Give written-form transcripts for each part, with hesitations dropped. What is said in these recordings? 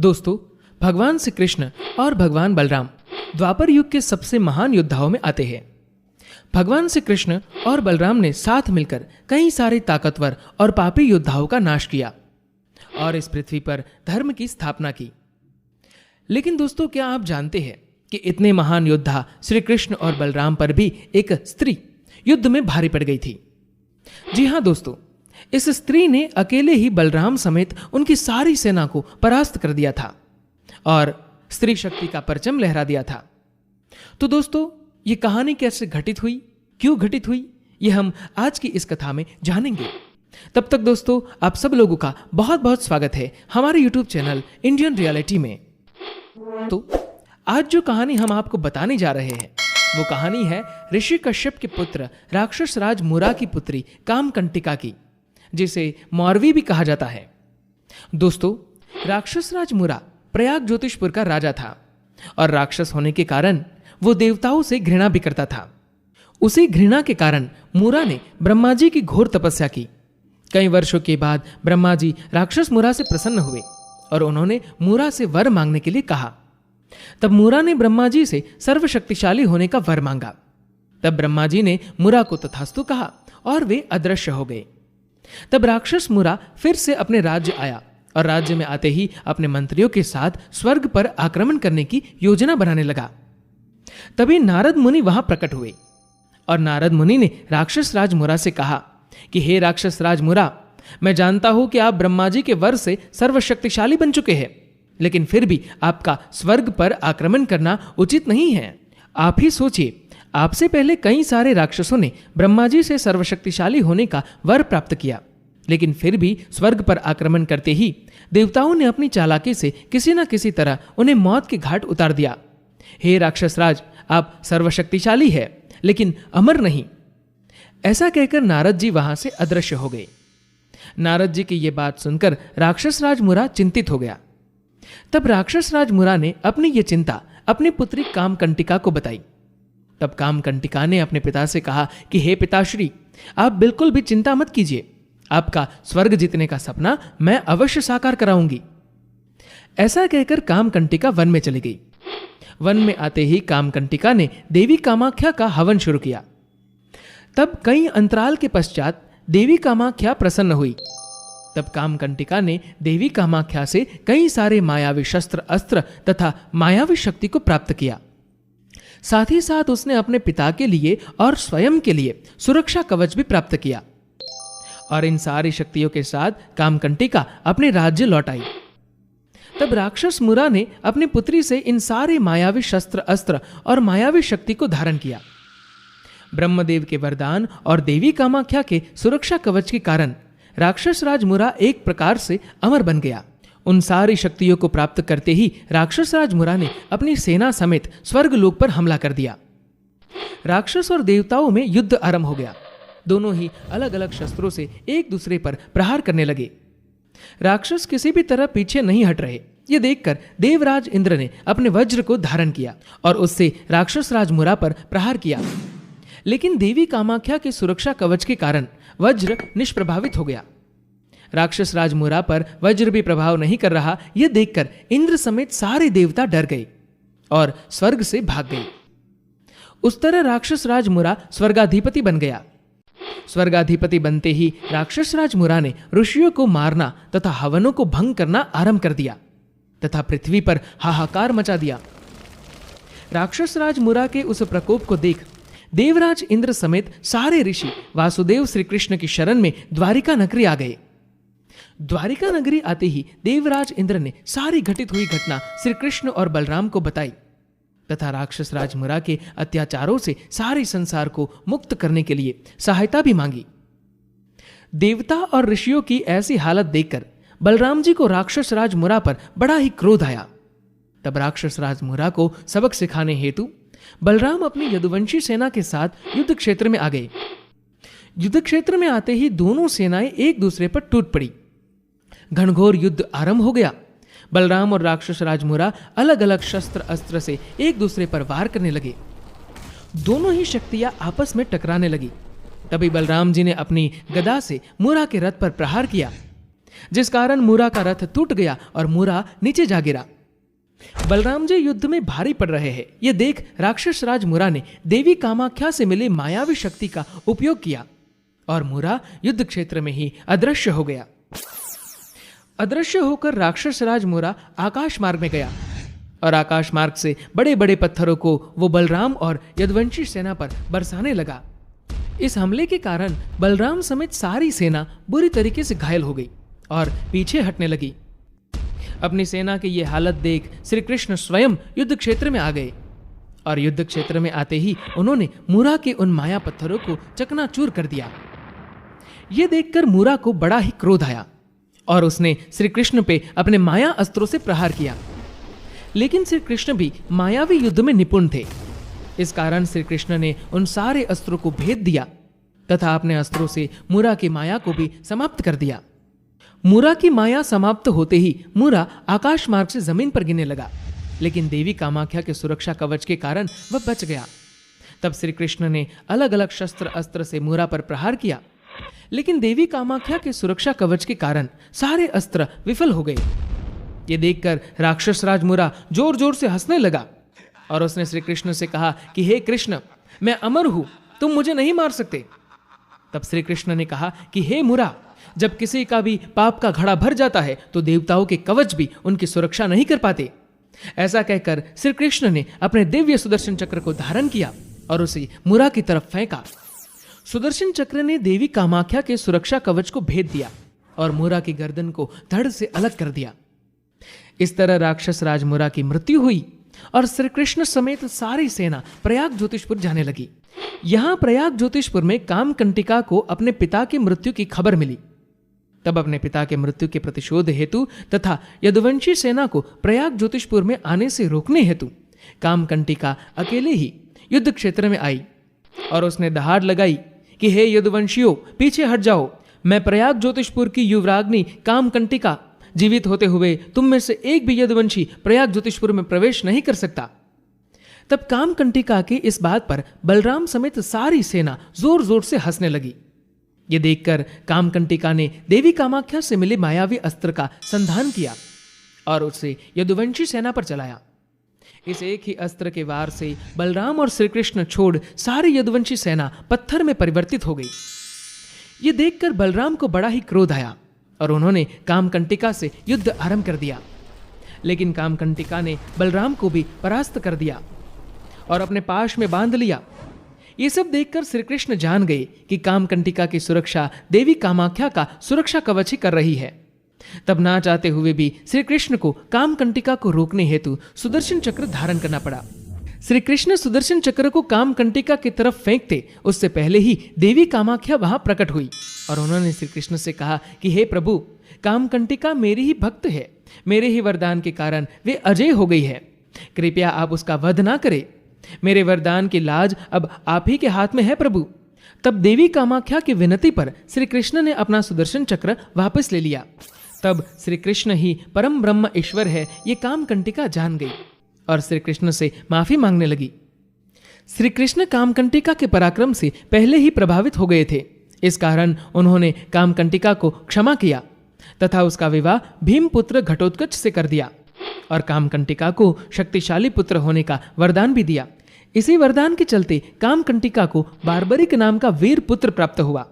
दोस्तों, भगवान श्री कृष्ण और भगवान बलराम द्वापर युग के सबसे महान योद्धाओं में आते हैं। भगवान श्री कृष्ण और बलराम ने साथ मिलकर कई सारे ताकतवर और पापी योद्धाओं का नाश किया और इस पृथ्वी पर धर्म की स्थापना की। लेकिन दोस्तों, क्या आप जानते हैं कि इतने महान योद्धा श्री कृष्ण और बलराम पर भी एक स्त्री युद्ध में भारी पड़ गई थी। जी हां दोस्तों, इस स्त्री ने अकेले ही बलराम समेत उनकी सारी सेना को परास्त कर दिया था और स्त्री शक्ति का परचम लहरा दिया था। तो दोस्तों, ये कहानी कैसे घटित हुई, क्यों घटित हुई, ये हम आज की इस कथा में जानेंगे। तब तक दोस्तों, आप सब लोगों का बहुत बहुत स्वागत है हमारे यूट्यूब चैनल इंडियन रियलिटी में। तो आज जो कहानी हम आपको बताने जा रहे हैं वो कहानी है ऋषि कश्यप के पुत्र राक्षस राज मुरा की पुत्री कामकंटिका की, जिसे मौरवी भी कहा जाता है। दोस्तों, राक्षस राज मुरा प्रयाग ज्योतिषपुर का राजा था और राक्षस होने के कारण वो देवताओं से घृणा भी करता था। उसी घृणा के कारण मुरा ने ब्रह्मा जी की घोर तपस्या की। कई वर्षों के बाद ब्रह्मा जी राक्षस मुरा से प्रसन्न हुए और उन्होंने मुरा से वर मांगने के लिए कहा। तब मुरा ने ब्रह्मा जी से सर्वशक्तिशाली होने का वर मांगा। तब ब्रह्मा जी ने मुरा को तथास्तु कहा और वे अदृश्य हो गए। तब राक्षस मुरा फिर से अपने राज्य आया और राज्य में आते ही अपने मंत्रियों के साथ स्वर्ग पर आक्रमण करने की योजना बनाने लगा। तभी नारद मुनि वहां प्रकट हुए और नारद मुनि ने राक्षस राज मुरा से कहा कि हे राक्षस राज मुरा, मैं जानता हूं कि आप ब्रह्मा जी के वर से सर्वशक्तिशाली बन चुके हैं, लेकिन फिर भी आपका स्वर्ग पर आक्रमण करना उचित नहीं है। आप ही सोचिए, आपसे पहले कई सारे राक्षसों ने ब्रह्मा जी से सर्वशक्तिशाली होने का वर प्राप्त किया, लेकिन फिर भी स्वर्ग पर आक्रमण करते ही देवताओं ने अपनी चालाकी से किसी न किसी तरह उन्हें मौत के घाट उतार दिया। हे राक्षस राज, आप सर्वशक्तिशाली है लेकिन अमर नहीं। ऐसा कहकर नारद जी वहां से अदृश्य हो गए। नारद जी की यह बात सुनकर राक्षस राज मुरा चिंतित हो गया। तब राक्षस राज मुरा ने अपनी यह चिंता अपनी पुत्री कामकंटिका को बताई। तब कामकंटिका ने अपने पिता से कहा कि हे पिताश्री, आप बिल्कुल भी चिंता मत कीजिए, आपका स्वर्ग जीतने का सपना मैं अवश्य साकार कराऊंगी। ऐसा कहकर कामकंटिका वन में चली गई। वन में आते ही कामकंटिका ने देवी कामाख्या का हवन शुरू किया। तब कई अंतराल के पश्चात देवी कामाख्या प्रसन्न हुई। तब कामकंटिका ने देवी कामाख्या से कई सारे मायावी शस्त्र अस्त्र तथा मायावी शक्ति को प्राप्त किया। साथ ही साथ उसने अपने पिता के लिए और स्वयं के लिए सुरक्षा कवच भी प्राप्त किया और इन सारी शक्तियों के साथ कामकंटिका अपने राज्य लौट आई। तब राक्षस मुरा ने अपनी पुत्री से इन सारे मायावी शस्त्र अस्त्र और मायावी शक्ति को धारण किया। ब्रह्मदेव के वरदान और देवी कामाख्या के सुरक्षा कवच के कारण राक्षस राज मुरा एक प्रकार से अमर बन गया। उन सारी शक्तियों को प्राप्त करते ही राक्षस राज मुरा ने अपनी सेना समेत स्वर्ग लोक पर हमला कर दिया। राक्षस और देवताओं में युद्ध आरंभ हो गया। दोनों ही अलग अलग शस्त्रों से एक दूसरे पर प्रहार करने लगे। राक्षस किसी भी तरह पीछे नहीं हट रहे। ये देखकर देवराज इंद्र ने अपने वज्र को धारण किया और उससे राक्षस राज मुरा पर प्रहार किया, लेकिन देवी कामाख्या के सुरक्षा कवच के कारण वज्र निष्प्रभावित हो गया। राक्षस राज मुरा पर वज्र भी प्रभाव नहीं कर रहा। यह देखकर इंद्र समेत सारे देवता डर गए और स्वर्ग से भाग गए। उस तरह राक्षस राज मुरा स्वर्गाधिपति बन गया। स्वर्गाधिपति बनते ही राक्षस राज मुरा ने ऋषियों को मारना तथा हवनों को भंग करना आरंभ कर दिया तथा पृथ्वी पर हाहाकार मचा दिया। राक्षस राज मुरा के उस प्रकोप को देख देवराज इंद्र समेत सारे ऋषि वासुदेव श्री कृष्ण की शरण में द्वारिका नगरी आ गए। द्वारिका नगरी आते ही देवराज इंद्र ने सारी घटित हुई घटना श्री कृष्ण और बलराम को बताई तथा राक्षस राज मुरा के अत्याचारों से सारे संसार को मुक्त करने के लिए सहायता भी मांगी। देवता और ऋषियों की ऐसी हालत देखकर बलराम जी को राक्षस राज मुरा पर बड़ा ही क्रोध आया। तब राक्षस राज मुरा को सबक सिखाने हेतु बलराम अपनी यदुवंशी सेना के साथ युद्ध क्षेत्र में आ गए। युद्ध क्षेत्र में आते ही दोनों सेनाएं एक दूसरे पर टूट पड़ी। घनघोर युद्ध आरंभ हो गया। बलराम और राक्षस राज मुरा अलग अलग शस्त्र अस्त्र से एक दूसरे पर वार करने लगे। दोनों ही शक्तियां आपस में टकराने लगी। तभी बलराम जी ने अपनी गदा से मुरा के रथ पर प्रहार किया। जिस कारण मूरा का रथ टूट गया और मूरा नीचे जा गिरा। बलराम जी युद्ध में भारी पड़ रहे हैं। यह देख राक्षस राज मूरा ने देवी कामाख्या से मिली मायावी शक्ति का उपयोग किया और मूरा युद्ध क्षेत्र में ही अदृश्य हो गया। अदृश्य होकर राक्षस राज मूरा आकाश मार्ग में गया और आकाश मार्ग से बड़े बड़े पत्थरों को वो बलराम और यदुवंशी सेना पर बरसाने लगा। इस हमले के कारण बलराम समेत सारी सेना बुरी तरीके से घायल हो गई और पीछे हटने लगी। अपनी सेना की यह हालत देख श्री कृष्ण स्वयं युद्ध क्षेत्र में आ गए और युद्ध क्षेत्र में आते ही उन्होंने मूरा के उन माया पत्थरों को चकनाचूर कर दिया। यह देखकर मूरा को बड़ा ही क्रोध आया और उसने श्री कृष्ण पे अपने माया अस्त्रों से प्रहार किया। लेकिन श्री कृष्ण भी मायावी युद्ध में निपुण थे। इस कारण श्री कृष्ण ने उन सारे अस्त्रों को भेद दिया तथा अपने अस्त्रों से मूरा की माया को भी समाप्त कर दिया। मूरा की माया समाप्त होते ही मूरा आकाश मार्ग से जमीन पर गिरने लगा, लेकिन देवी कामाख्या के सुरक्षा कवच के कारण वह बच गया। तब श्री कृष्ण ने अलग अलग शस्त्र अस्त्र से मूरा पर प्रहार किया, लेकिन देवी कामाख्या के सुरक्षा कवच के कारण सारे अस्त्र विफल हो गए। ये देखकर राक्षस राज मूरा जोर जोर से हंसने लगा और उसने श्री कृष्ण से कहा कि हे कृष्ण, मैं अमर हूं, तुम मुझे नहीं मार सकते। तब श्री कृष्ण ने कहा कि हे मूरा, जब किसी का भी पाप का घड़ा भर जाता है तो देवताओं के कवच भी उनकी सुरक्षा नहीं कर पाते। ऐसा कहकर श्री कृष्ण ने अपने दिव्य सुदर्शन चक्र को धारण किया और उसे मूरा की तरफ फेंका। सुदर्शन चक्र ने देवी कामाख्या के सुरक्षा कवच को भेद दिया और मूरा की गर्दन को धड़ से अलग कर दिया। इस तरह राक्षस राज मूरा की मृत्यु हुई और श्री कृष्ण समेत सारी सेना प्रयाग ज्योतिषपुर जाने लगी। यहां प्रयाग ज्योतिषपुर में कामकंटिका को अपने पिता की मृत्यु की खबर मिली। तब अपने पिता के मृत्यु के प्रतिशोध हेतु तथा यदुवंशी सेना को प्रयाग ज्योतिषपुर में आने से रोकने हेतु कामकंटिका अकेले ही युद्ध क्षेत्र में आई और उसने दहाड़ लगाई कि हे यदुवंशियों, पीछे हट जाओ। मैं प्रयाग ज्योतिषपुर की युवराग्नि कामकंटिका जीवित होते हुए तुम में से एक भी यदुवंशी प्रयाग ज्योतिषपुर में प्रवेश नहीं कर सकता। तब कामकंटिका की इस बात पर बलराम समेत सारी सेना जोर जोर से हंसने लगी। ये देखकर कामकंटिका ने देवी कामाख्या से मिले मायावी अस्त्र का संधान किया और उसे यदुवंशी सेना पर चलाया। इस एक ही अस्त्र के वार से बलराम और श्री कृष्ण छोड़ सारी यदुवंशी सेना पत्थर में परिवर्तित हो गई। ये देखकर बलराम को बड़ा ही क्रोध आया और उन्होंने कामकंटिका से युद्ध आरंभ कर दिया। लेकिन कामकंटिका ने बलराम को भी परास्त कर दिया और अपने पाश में बांध लिया। ये सब देखकर श्री कृष्ण जान गए कि कामकंटिका की सुरक्षा देवी कामाख्या का सुरक्षा कवच ही कर रही है। तब ना चाहते हुए भी श्री कृष्ण को कामकंटिका को रोकने हेतु सुदर्शन चक्र धारण करना पड़ा। श्री कृष्ण सुदर्शन चक्र को कामकंटिका की तरफ फेंकते उससे पहले ही देवी कामाख्या वहां प्रकट हुई और उन्होंने श्री कृष्ण से कहा कि हे प्रभु, कामकंटिका मेरी ही भक्त है, मेरे ही वरदान के कारण वे अजय हो गई है। कृपया आप उसका वध ना करें। मेरे वरदान की लाज अब आप ही के हाथ में है प्रभु। तब देवी कामाख्या की विनती पर श्री कृष्ण ने अपना सुदर्शन चक्र वापस ले लिया। तब श्री कृष्ण ही परम ब्रह्म ईश्वर है ये कामकंटिका जान गई और श्री कृष्ण से माफी मांगने लगी। श्री कृष्ण कामकंटिका के पराक्रम से पहले ही प्रभावित हो गए थे। इस कारण उन्होंने कामकंटिका को क्षमा किया तथा उसका विवाह भीमपुत्र घटोत्कच से कर दिया और कामकंटिका को शक्तिशाली पुत्र होने का वरदान भी दिया। इसी वरदान के चलते कामकंटिका को बार्बरिक नाम का वीर पुत्र प्राप्त हुआ।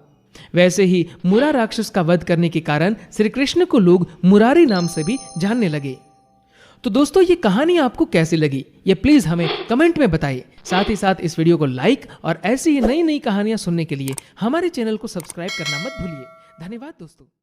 वैसे ही मूरा राक्षस का वध करने के कारण श्री कृष्ण को लोग मुरारी नाम से भी जानने लगे। तो दोस्तों, ये कहानी आपको कैसी लगी ये प्लीज हमें कमेंट में बताइए। साथ ही साथ इस वीडियो को लाइक और ऐसी ही नई नई कहानियां सुनने के लिए हमारे चैनल को सब्सक्राइब करना मत भूलिए। धन्यवाद दोस्तों।